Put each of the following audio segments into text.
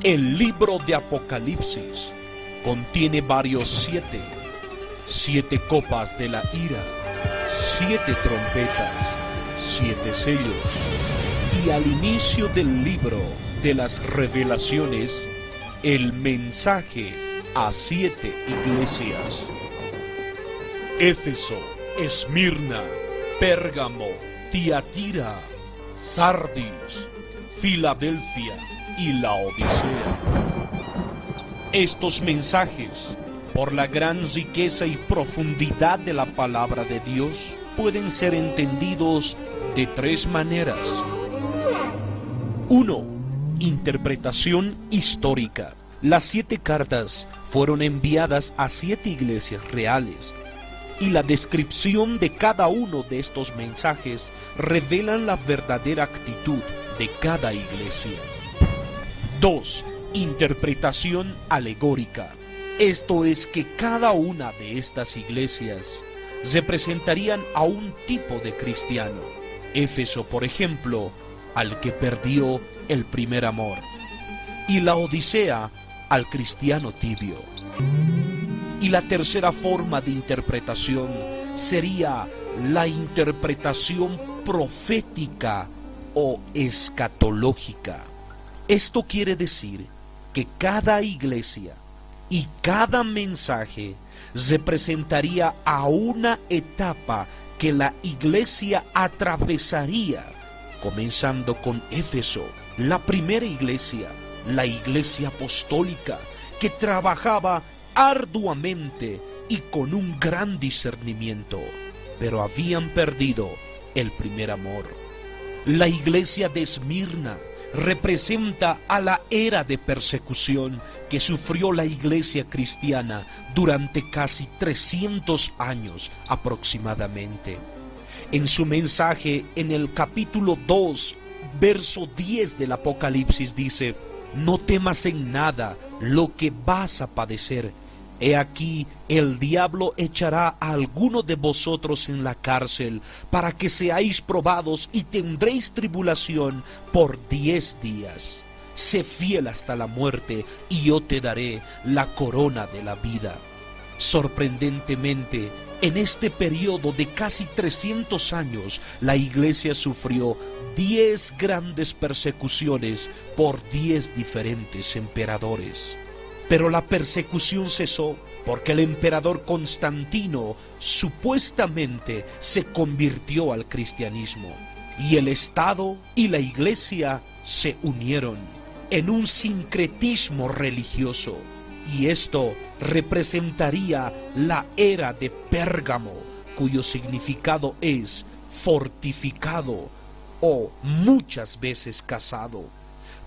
El libro de Apocalipsis contiene varios siete copas de la ira, 7 trompetas, 7 sellos, y al inicio del libro de las revelaciones, el mensaje a 7 iglesias: Éfeso, Esmirna, Pérgamo, Tiatira, Sardis, Filadelfia y Laodicea. Estos mensajes, por la gran riqueza y profundidad de la palabra de Dios, pueden ser entendidos de 3 maneras. 1. Interpretación histórica. Las 7 cartas fueron enviadas a 7 iglesias reales, y la descripción de cada uno de estos mensajes revelan la verdadera actitud de cada iglesia. 2. Interpretación alegórica. Esto es que cada una de estas iglesias representarían a un tipo de cristiano. Éfeso, por ejemplo, al que perdió el primer amor, y Laodicea al cristiano tibio. Y la tercera forma de interpretación sería la interpretación profética o escatológica. Esto quiere decir que cada iglesia y cada mensaje representaría a una etapa que la iglesia atravesaría, comenzando con Éfeso, la primera iglesia, la iglesia apostólica, que trabajaba arduamente y con un gran discernimiento, pero habían perdido el primer amor. La iglesia de Esmirna representa a la era de persecución que sufrió la iglesia cristiana durante casi 300 años aproximadamente. En su mensaje en el capítulo 2, verso 10 del Apocalipsis dice: no temas en nada lo que vas a padecer. He aquí, el diablo echará a alguno de vosotros en la cárcel, para que seáis probados y tendréis tribulación por 10 días. Sé fiel hasta la muerte, y yo te daré la corona de la vida. Sorprendentemente, en este periodo de casi 300 años, la iglesia sufrió 10 grandes persecuciones por 10 diferentes emperadores. Pero la persecución cesó porque el emperador Constantino supuestamente se convirtió al cristianismo, y el Estado y la iglesia se unieron en un sincretismo religioso, y esto representaría la era de Pérgamo, cuyo significado es fortificado o muchas veces casado.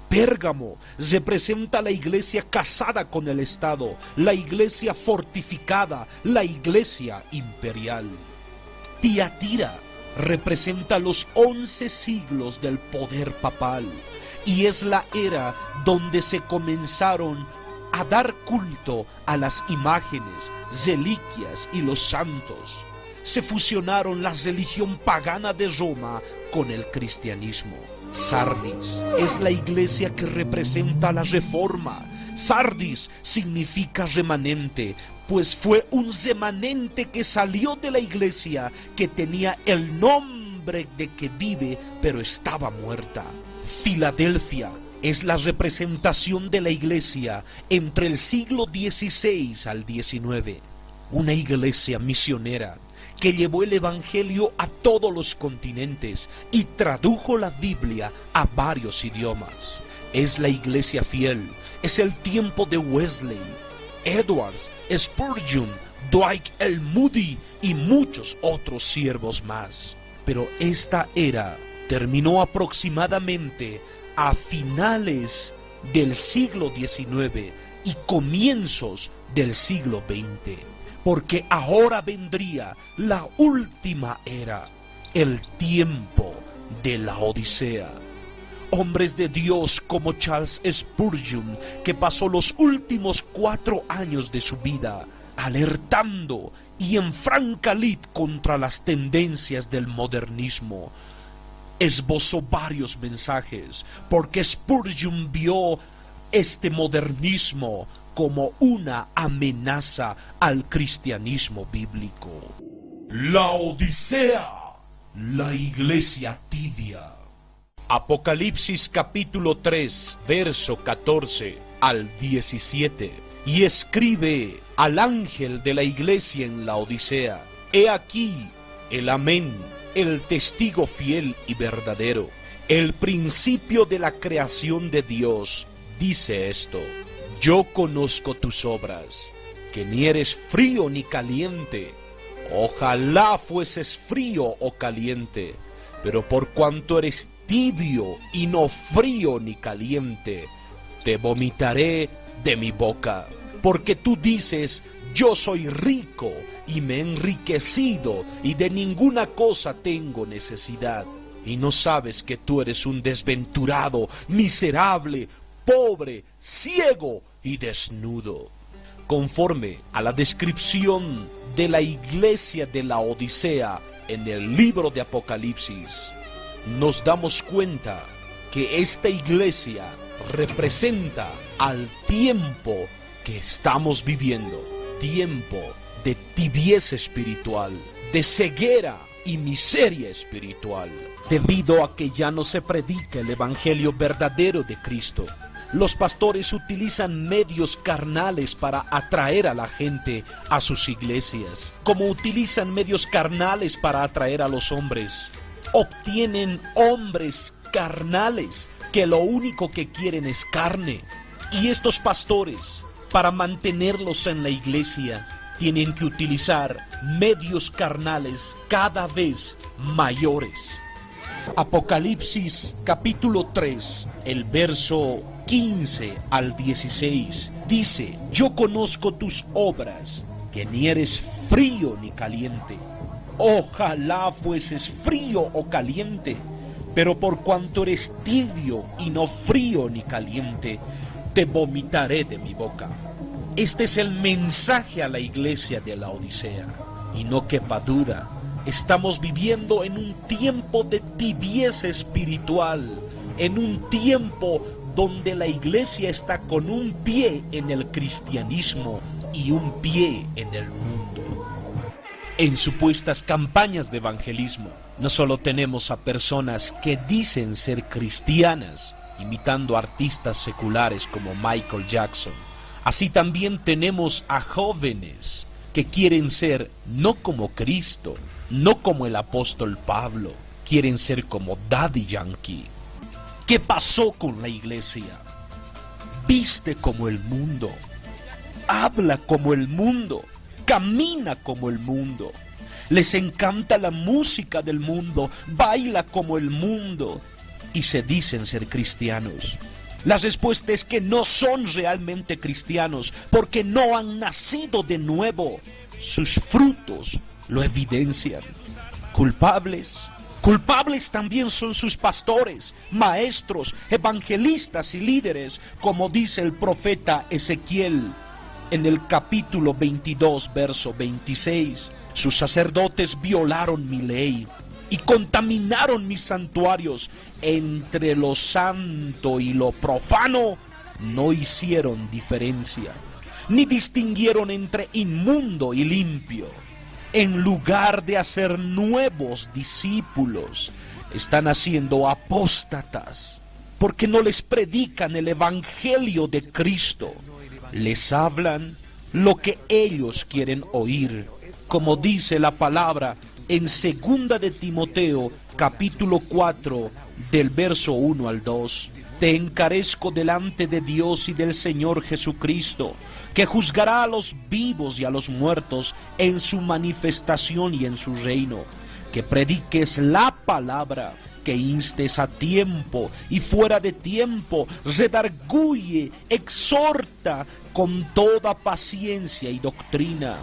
Pérgamo representa la iglesia casada con el Estado, la iglesia fortificada, la iglesia imperial. Tiatira representa los 11 siglos del poder papal, y es la era donde se comenzaron a dar culto a las imágenes, reliquias y los santos. Se fusionaron la religión pagana de Roma con el cristianismo. Sardis es la iglesia que representa la reforma. Sardis significa remanente, pues fue un remanente que salió de la iglesia, que tenía el nombre de que vive, pero estaba muerta. Filadelfia es la representación de la iglesia entre el siglo XVI al XIX, una iglesia misionera que llevó el evangelio a todos los continentes y tradujo la Biblia a varios idiomas. Es la iglesia fiel, es el tiempo de Wesley, Edwards, Spurgeon, Dwight L. Moody y muchos otros siervos más. Pero esta era terminó aproximadamente a finales del siglo XIX y comienzos del siglo XX. Porque ahora vendría la última era, el tiempo de la Odisea. Hombres de Dios como Charles Spurgeon, que pasó los últimos 4 años de su vida alertando y en franca lid contra las tendencias del modernismo, esbozó varios mensajes, porque Spurgeon vio este modernismo como una amenaza al cristianismo bíblico. La Odisea, la iglesia tibia. Apocalipsis capítulo 3, verso 14 al 17. Y escribe al ángel de la iglesia en la Odisea: He aquí el Amén, el testigo fiel y verdadero, el principio de la creación de Dios, dice esto: Yo conozco tus obras, que ni eres frío ni caliente. Ojalá fueses frío o caliente, pero por cuanto eres tibio y no frío ni caliente, te vomitaré de mi boca. Porque tú dices: yo soy rico y me he enriquecido y de ninguna cosa tengo necesidad. Y no sabes que tú eres un desventurado, miserable, pobre, ciego y desnudo. Conforme a la descripción de la iglesia de la Odisea en el libro de Apocalipsis, nos damos cuenta que esta iglesia representa al tiempo que estamos viviendo, tiempo de tibieza espiritual, de ceguera y miseria espiritual, debido a que ya no se predica el evangelio verdadero de Cristo. Los pastores utilizan medios carnales para atraer a la gente a sus iglesias, como utilizan medios carnales para atraer a los hombres. Obtienen hombres carnales que lo único que quieren es carne. Y estos pastores, para mantenerlos en la iglesia, tienen que utilizar medios carnales cada vez mayores. Apocalipsis capítulo 3, el verso 15 al 16, dice: Yo conozco tus obras, que ni eres frío ni caliente. Ojalá fueses frío o caliente, pero por cuanto eres tibio y no frío ni caliente, te vomitaré de mi boca. Este es el mensaje a la iglesia de la Odisea, y no quepa duda, estamos viviendo en un tiempo de tibieza espiritual, en un tiempo donde la iglesia está con un pie en el cristianismo y un pie en el mundo. En supuestas campañas de evangelismo, no solo tenemos a personas que dicen ser cristianas, imitando artistas seculares como Michael Jackson, así también tenemos a jóvenes que quieren ser no como Cristo, no como el apóstol Pablo, quieren ser como Daddy Yankee. ¿Qué pasó con la iglesia? Viste como el mundo, habla como el mundo, camina como el mundo, les encanta la música del mundo, baila como el mundo y se dicen ser cristianos. La respuesta es que no son realmente cristianos porque no han nacido de nuevo. Sus frutos lo evidencian. ¿Culpables? Culpables también son sus pastores, maestros, evangelistas y líderes, como dice el profeta Ezequiel en el capítulo 22, verso 26. Sus sacerdotes violaron mi ley y contaminaron mis santuarios. Entre lo santo y lo profano no hicieron diferencia, ni distinguieron entre inmundo y limpio. En lugar de hacer nuevos discípulos, están haciendo apóstatas, porque no les predican el evangelio de Cristo. Les hablan lo que ellos quieren oír, como dice la palabra en 2 de Timoteo, capítulo 4, del verso 1 al 2. Te encarezco delante de Dios y del Señor Jesucristo, que juzgará a los vivos y a los muertos en su manifestación y en su reino, que prediques la palabra, que instes a tiempo y fuera de tiempo, redarguye, exhorta con toda paciencia y doctrina,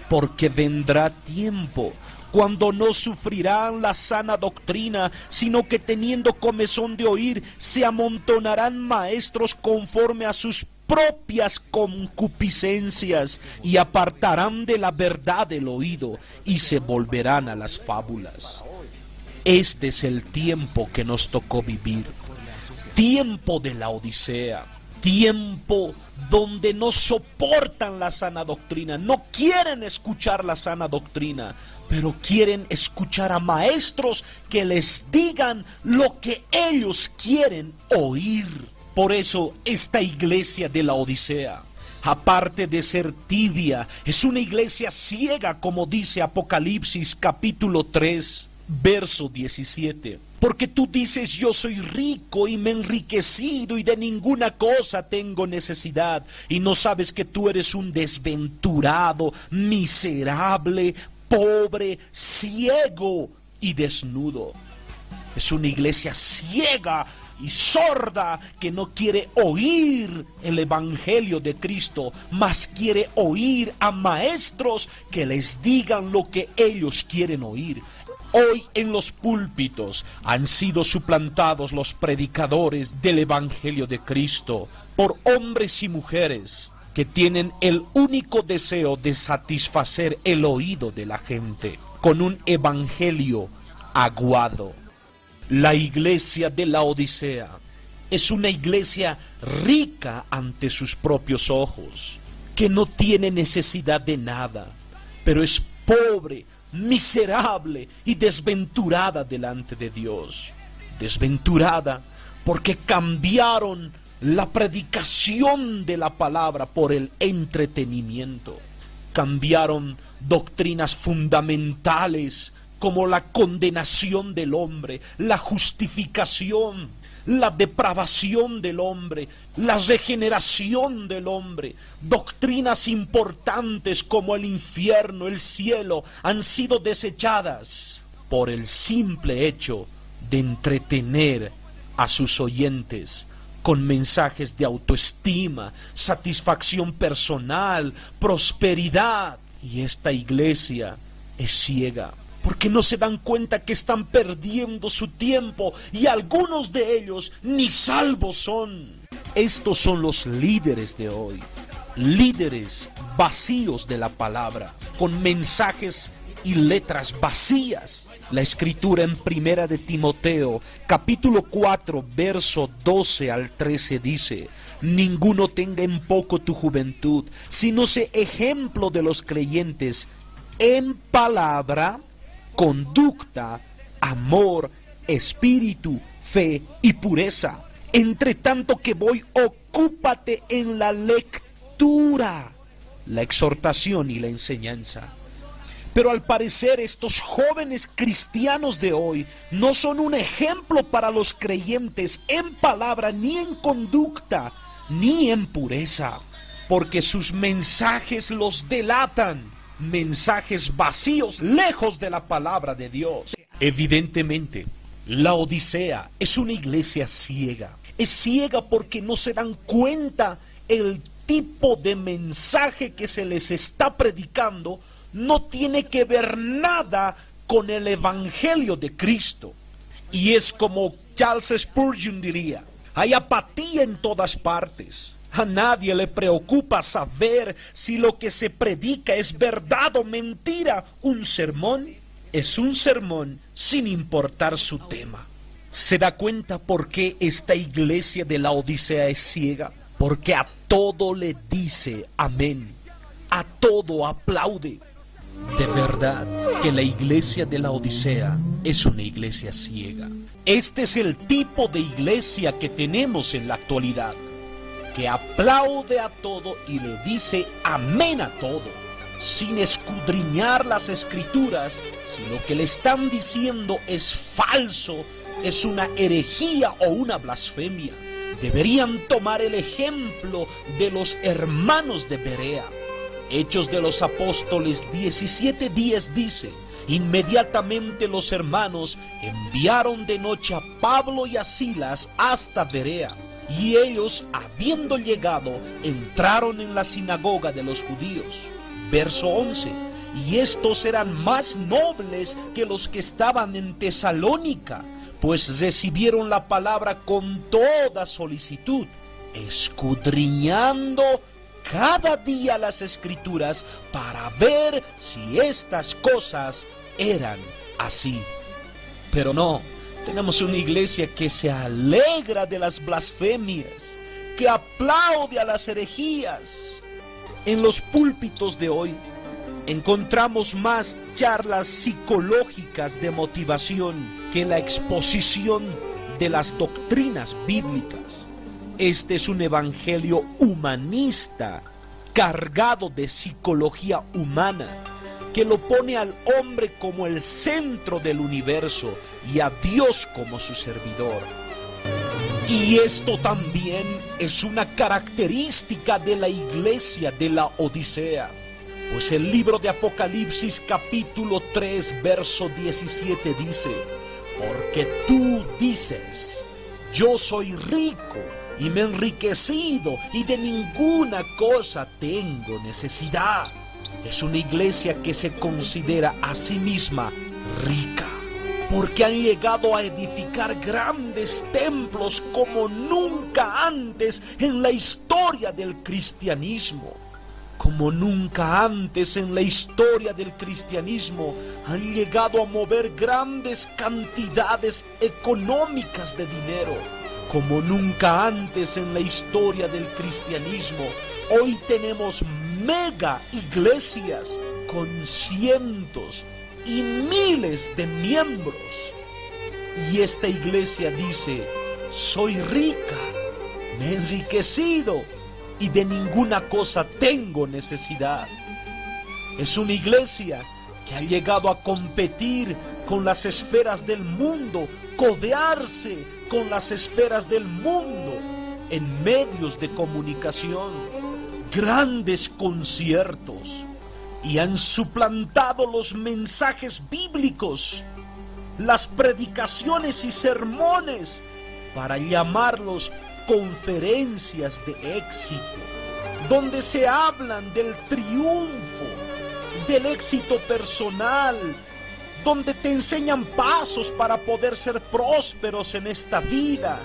porque vendrá tiempo cuando no sufrirán la sana doctrina, sino que teniendo comezón de oír, se amontonarán maestros conforme a sus propias concupiscencias, y apartarán de la verdad el oído, y se volverán a las fábulas. Este es el tiempo que nos tocó vivir, tiempo de la Odisea, tiempo donde no soportan la sana doctrina, no quieren escuchar la sana doctrina, pero quieren escuchar a maestros que les digan lo que ellos quieren oír. Por eso esta iglesia de la Odisea, aparte de ser tibia, es una iglesia ciega, como dice Apocalipsis capítulo 3, verso 17. Porque tú dices: yo soy rico y me he enriquecido y de ninguna cosa tengo necesidad, y no sabes que tú eres un desventurado, miserable, pobre, ciego y desnudo. Es una iglesia ciega y sorda que no quiere oír el evangelio de Cristo, mas quiere oír a maestros que les digan lo que ellos quieren oír. Hoy en los púlpitos han sido suplantados los predicadores del evangelio de Cristo por hombres y mujeres que tienen el único deseo de satisfacer el oído de la gente con un evangelio aguado. La iglesia de la Odisea es una iglesia rica ante sus propios ojos, que no tiene necesidad de nada, pero es pobre, miserable y desventurada delante de Dios. Desventurada porque cambiaron la predicación de la palabra por el entretenimiento. Cambiaron doctrinas fundamentales como la condenación del hombre, la justificación, la depravación del hombre, la regeneración del hombre. Doctrinas importantes como el infierno, el cielo, han sido desechadas por el simple hecho de entretener a sus oyentes con mensajes de autoestima, satisfacción personal, prosperidad. Y esta iglesia es ciega, porque no se dan cuenta que están perdiendo su tiempo, y algunos de ellos ni salvos son. Estos son los líderes de hoy, líderes vacíos de la palabra, con mensajes y letras vacías. La escritura en Primera de Timoteo, capítulo 4, verso 12 al 13 dice: ninguno tenga en poco tu juventud, sino sé ejemplo de los creyentes en palabra, conducta, amor, espíritu, fe y pureza. Entre tanto que voy, ocúpate en la lectura, la exhortación y la enseñanza. Pero al parecer estos jóvenes cristianos de hoy no son un ejemplo para los creyentes en palabra, ni en conducta, ni en pureza, porque sus mensajes los delatan. Mensajes vacíos, lejos de la palabra de Dios. Evidentemente, la Odisea es una iglesia ciega. Es ciega porque no se dan cuenta el tipo de mensaje que se les está predicando no tiene que ver nada con el evangelio de Cristo. Y es como Charles Spurgeon diría: hay apatía en todas partes. A nadie le preocupa saber si lo que se predica es verdad o mentira. Un sermón es un sermón sin importar su tema. ¿Se da cuenta por qué esta iglesia de la Odisea es ciega? Porque a todo le dice amén, a todo aplaude. De verdad que la iglesia de la Odisea es una iglesia ciega. Este es el tipo de iglesia que tenemos en la actualidad, que aplaude a todo y le dice amén a todo, sin escudriñar las escrituras, si lo que le están diciendo es falso, es una herejía o una blasfemia. Deberían tomar el ejemplo de los hermanos de Berea. Hechos de los Apóstoles 17:10 dice: inmediatamente los hermanos enviaron de noche a Pablo y a Silas hasta Berea, y ellos, habiendo llegado, entraron en la sinagoga de los judíos. Verso 11: y estos eran más nobles que los que estaban en Tesalónica, pues recibieron la palabra con toda solicitud, escudriñando cada día las escrituras para ver si estas cosas eran así. Pero no, tenemos una iglesia que se alegra de las blasfemias, que aplaude a las herejías. En los púlpitos de hoy encontramos más charlas psicológicas de motivación que la exposición de las doctrinas bíblicas. Este es un evangelio humanista, cargado de psicología humana, que lo pone al hombre como el centro del universo y a Dios como su servidor. Y esto también es una característica de la iglesia de la Odisea, pues el libro de Apocalipsis capítulo 3 verso 17 dice: porque tú dices, yo soy rico y me he enriquecido y de ninguna cosa tengo necesidad. Es una iglesia que se considera a sí misma rica, porque han llegado a edificar grandes templos como nunca antes en la historia del cristianismo. Como nunca antes en la historia del cristianismo han llegado a mover grandes cantidades económicas de dinero. Como nunca antes en la historia del cristianismo, hoy tenemos mega iglesias con cientos y miles de miembros. Y esta iglesia dice: soy rica, me he enriquecido y de ninguna cosa tengo necesidad. Es una iglesia que ha llegado a competir con las esferas del mundo, codearse con las esferas del mundo en medios de comunicación, grandes conciertos, y han suplantado los mensajes bíblicos, las predicaciones y sermones, para llamarlos conferencias de éxito, donde se hablan del triunfo, del éxito personal, donde te enseñan pasos para poder ser prósperos en esta vida,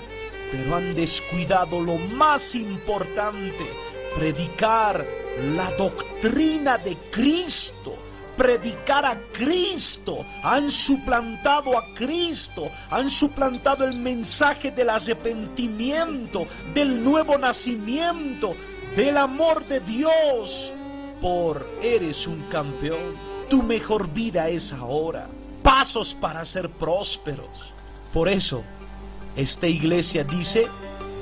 pero han descuidado lo más importante: predicar la doctrina de Cristo, predicar a Cristo. Han suplantado a Cristo, han suplantado el mensaje del arrepentimiento, del nuevo nacimiento, del amor de Dios, por eres un campeón. Tu mejor vida es ahora. Pasos para ser prósperos. Por eso, esta iglesia dice: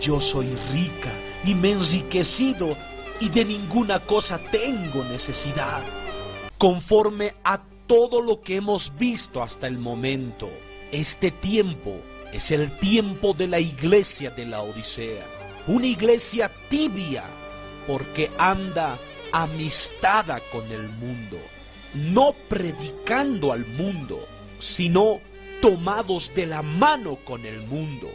yo soy rica y me he enriquecido y de ninguna cosa tengo necesidad. Conforme a todo lo que hemos visto hasta el momento, este tiempo es el tiempo de la iglesia de la Odisea. Una iglesia tibia, porque anda amistada con el mundo. No predicando al mundo, sino tomados de la mano con el mundo.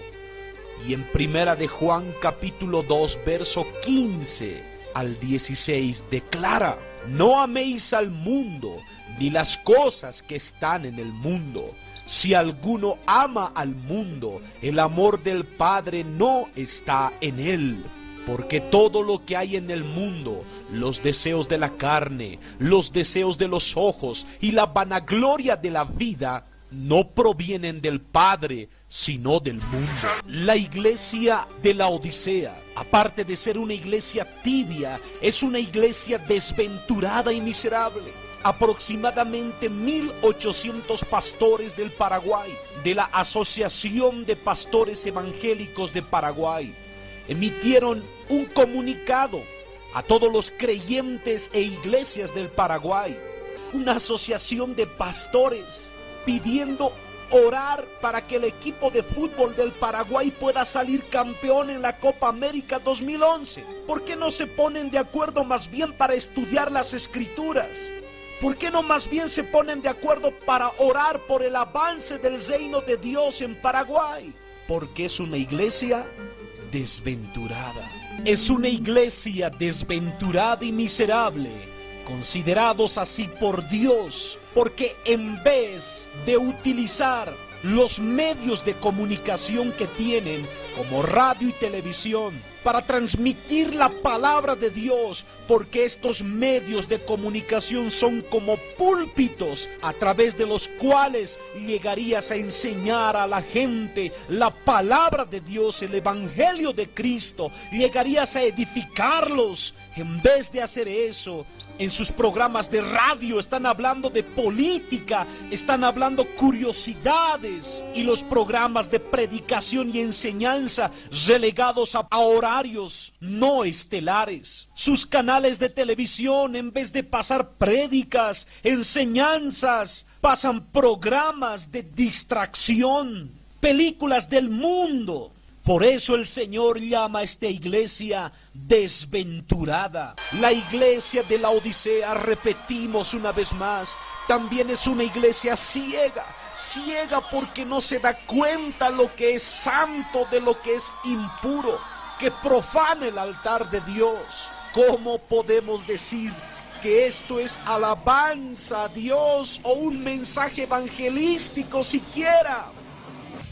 Y en Primera de Juan capítulo 2 verso 15 al 16 declara: no améis al mundo, ni las cosas que están en el mundo. Si alguno ama al mundo, el amor del Padre no está en él. Porque todo lo que hay en el mundo, los deseos de la carne, los deseos de los ojos y la vanagloria de la vida, no provienen del Padre, sino del mundo. La iglesia de la Odisea, aparte de ser una iglesia tibia, es una iglesia desventurada y miserable. Aproximadamente 1.800 pastores del Paraguay, de la Asociación de Pastores Evangélicos de Paraguay, emitieron un comunicado a todos los creyentes e iglesias del Paraguay, una asociación de pastores pidiendo orar para que el equipo de fútbol del Paraguay pueda salir campeón en la Copa América 2011. ¿Por qué no se ponen de acuerdo más bien para estudiar las Escrituras? ¿Por qué no más bien se ponen de acuerdo para orar por el avance del reino de Dios en Paraguay? Porque es una iglesia desventurada. Es una iglesia desventurada y miserable, considerados así por Dios, porque en vez de utilizar los medios de comunicación que tienen, como radio y televisión, para transmitir la palabra de Dios, porque estos medios de comunicación son como púlpitos a través de los cuales llegarías a enseñar a la gente la palabra de Dios, el evangelio de Cristo, llegarías a edificarlos. En vez de hacer eso, en sus programas de radio están hablando de política, están hablando curiosidades, y los programas de predicación y enseñanza relegados a horarios no estelares. Sus canales de televisión, en vez de pasar prédicas, enseñanzas, pasan programas de distracción, películas del mundo. Por eso el Señor llama a esta iglesia desventurada. La iglesia de la Odisea, repetimos una vez más, también es una iglesia ciega. Ciega porque no se da cuenta lo que es santo de lo que es impuro, que profana el altar de Dios. ¿Cómo podemos decir que esto es alabanza a Dios o un mensaje evangelístico siquiera?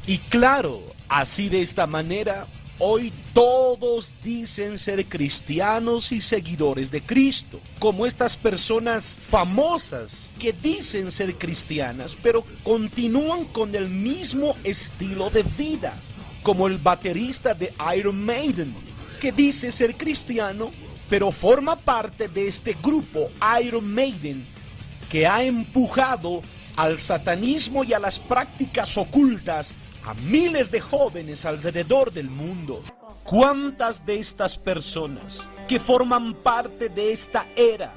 Y claro, así de esta manera, hoy todos dicen ser cristianos y seguidores de Cristo, como estas personas famosas que dicen ser cristianas, pero continúan con el mismo estilo de vida, como el baterista de Iron Maiden, que dice ser cristiano, pero forma parte de este grupo Iron Maiden, que ha empujado al satanismo y a las prácticas ocultas a miles de jóvenes alrededor del mundo. ¿Cuántas de estas personas que forman parte de esta era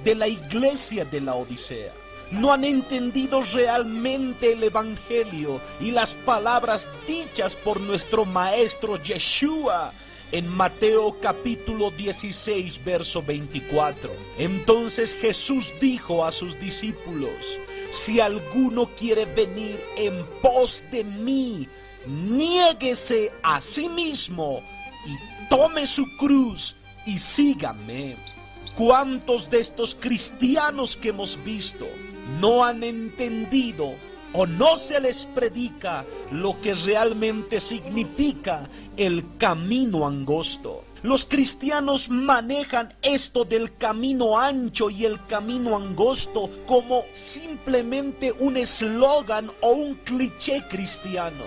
de la iglesia de la Odisea no han entendido realmente el evangelio y las palabras dichas por nuestro maestro Yeshua en Mateo capítulo 16, verso 24? Entonces Jesús dijo a sus discípulos: si alguno quiere venir en pos de mí, niéguese a sí mismo y tome su cruz y sígame. ¿Cuántos de estos cristianos que hemos visto no han entendido o no se les predica lo que realmente significa el camino angosto? Los cristianos manejan esto del camino ancho y el camino angosto como simplemente un eslogan o un cliché cristiano.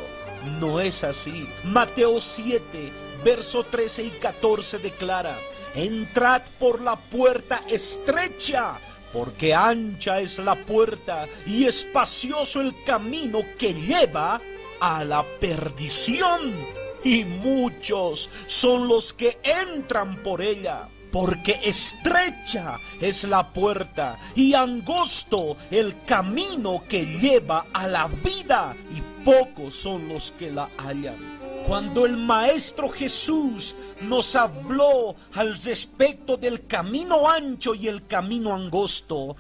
No es así. Mateo 7, verso 13 y 14 declara: entrad por la puerta estrecha, porque ancha es la puerta y espacioso el camino que lleva a la perdición, y muchos son los que entran por ella. Porque estrecha es la puerta y angosto el camino que lleva a la vida, y pocos son los que la hallan. Cuando el Maestro Jesús nos habló al respecto del camino ancho y el camino angosto,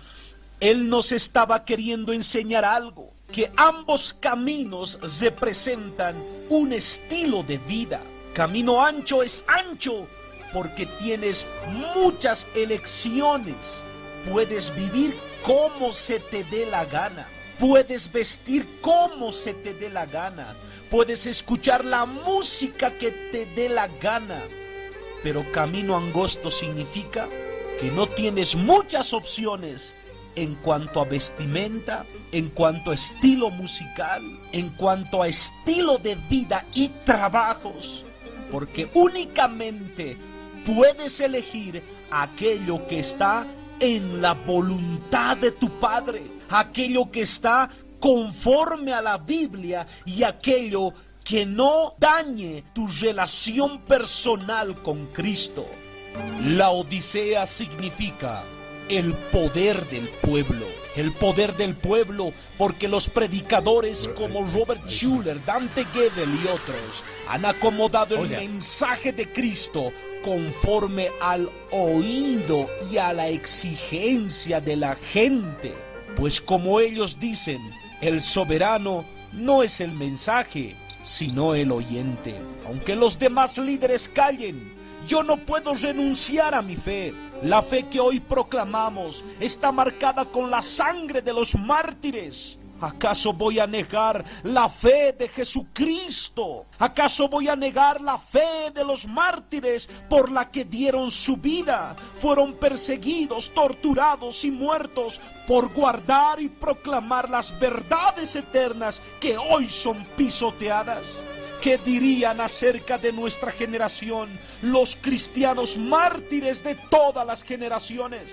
Él nos estaba queriendo enseñar algo, que ambos caminos representan un estilo de vida. Camino ancho es ancho porque tienes muchas elecciones. Puedes vivir como se te dé la gana. Puedes vestir como se te dé la gana. Puedes escuchar la música que te dé la gana. Pero camino angosto significa que no tienes muchas opciones en cuanto a vestimenta, en cuanto a estilo musical, en cuanto a estilo de vida y trabajos. Porque únicamente puedes elegir aquello que está en la voluntad de tu Padre, aquello que está conforme a la Biblia y aquello que no dañe tu relación personal con Cristo. La Odisea significa el poder del pueblo. El poder del pueblo porque los predicadores como Robert Schuller, Dante Gebel y otros han acomodado el mensaje de Cristo conforme al oído y a la exigencia de la gente. Pues como ellos dicen, el soberano no es el mensaje, sino el oyente. Aunque los demás líderes callen, yo no puedo renunciar a mi fe. La fe que hoy proclamamos está marcada con la sangre de los mártires. ¿Acaso voy a negar la fe de Jesucristo? ¿Acaso voy a negar la fe de los mártires por la que dieron su vida? Fueron perseguidos, torturados y muertos por guardar y proclamar las verdades eternas que hoy son pisoteadas. ¿Qué dirían acerca de nuestra generación los cristianos mártires de todas las generaciones?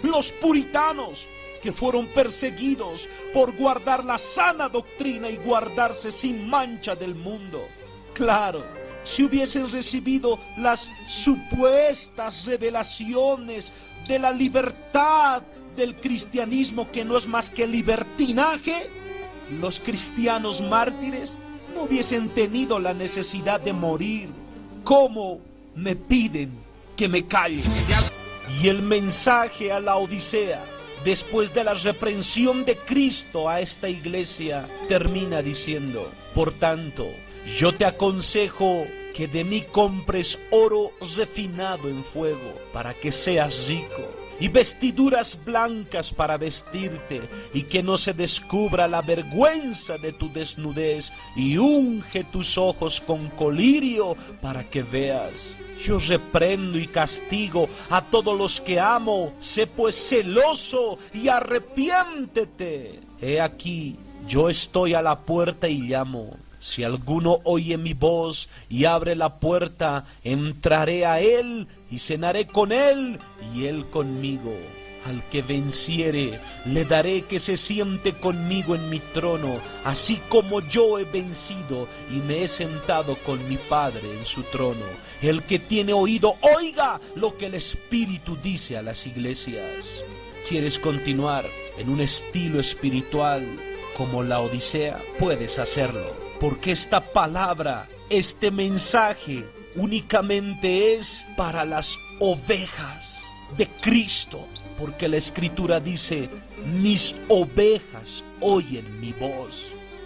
Los puritanos, que fueron perseguidos por guardar la sana doctrina y guardarse sin mancha del mundo. Claro, si hubiesen recibido las supuestas revelaciones de la libertad del cristianismo, que no es más que libertinaje, los cristianos mártires no hubiesen tenido la necesidad de morir. ¿Cómo me piden que me calle? Y el mensaje a la Odisea, después de la reprensión de Cristo a esta iglesia, termina diciendo: por tanto, yo te aconsejo que de mí compres oro refinado en fuego, para que seas rico, y vestiduras blancas para vestirte, y que no se descubra la vergüenza de tu desnudez, y unge tus ojos con colirio para que veas. Yo reprendo y castigo a todos los que amo. Sé pues celoso y arrepiéntete. He aquí, yo estoy a la puerta y llamo. Si alguno oye mi voz y abre la puerta, entraré a él y cenaré con él y él conmigo. Al que venciere, le daré que se siente conmigo en mi trono, así como yo he vencido y me he sentado con mi Padre en su trono. El que tiene oído, oiga lo que el Espíritu dice a las iglesias. ¿Quieres continuar en un estilo espiritual como la Odisea? Puedes hacerlo, porque esta palabra, este mensaje, únicamente es para las ovejas de Cristo, porque la Escritura dice: mis ovejas oyen mi voz.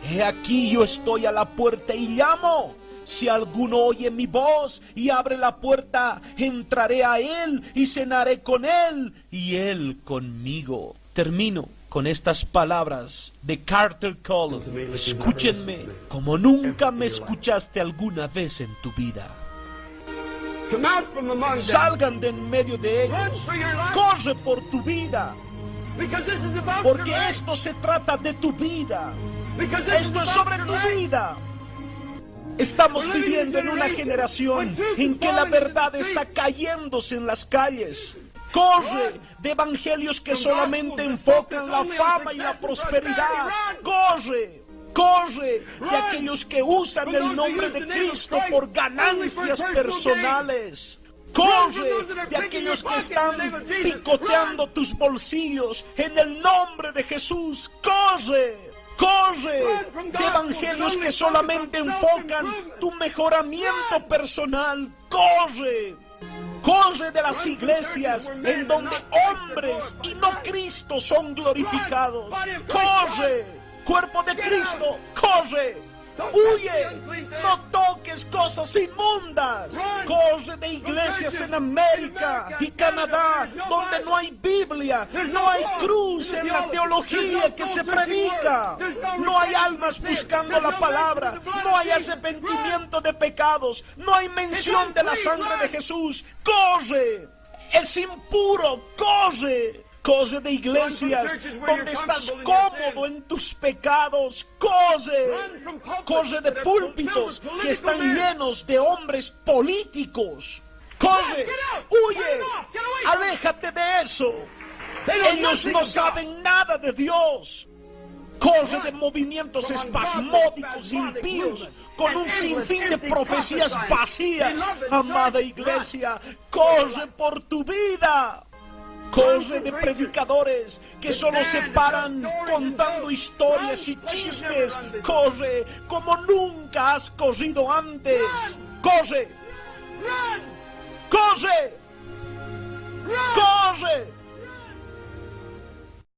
He aquí, yo estoy a la puerta y llamo. Si alguno oye mi voz y abre la puerta, entraré a él y cenaré con él y él conmigo. Termino con estas palabras de Carter Cullen: escúchenme como nunca me escuchaste alguna vez en tu vida. Salgan de en medio de ellos. Corre por tu vida, porque esto se trata de tu vida. Esto es sobre tu vida. Estamos viviendo en una generación en que la verdad está cayéndose en las calles. Corre de evangelios que solamente enfocan la fama y la prosperidad. Corre de aquellos que usan el nombre de Cristo por ganancias personales. Corre de aquellos que están picoteando tus bolsillos en el nombre de Jesús. Corre de evangelios que solamente enfocan tu mejoramiento personal. Corre de las iglesias en donde hombres y no Cristo son glorificados. Corre. Cuerpo de Cristo, corre, huye, no toques cosas inmundas. Corre de iglesias en América y Canadá donde no hay Biblia, no hay cruz en la teología que se predica, no hay almas buscando la palabra, no hay arrepentimiento de pecados, no hay mención de la sangre de Jesús. Corre, es impuro, corre. Corre de iglesias donde estás cómodo en tus pecados. Corre de púlpitos que están llenos de hombres políticos. Corre, huye, aléjate de eso. Ellos no saben nada de Dios. Corre de movimientos espasmódicos, impíos, con un sinfín de profecías vacías. Amada iglesia, corre por tu vida. Corre de predicadores que solo se paran contando historias y chistes. Corre como nunca has corrido antes. Corre.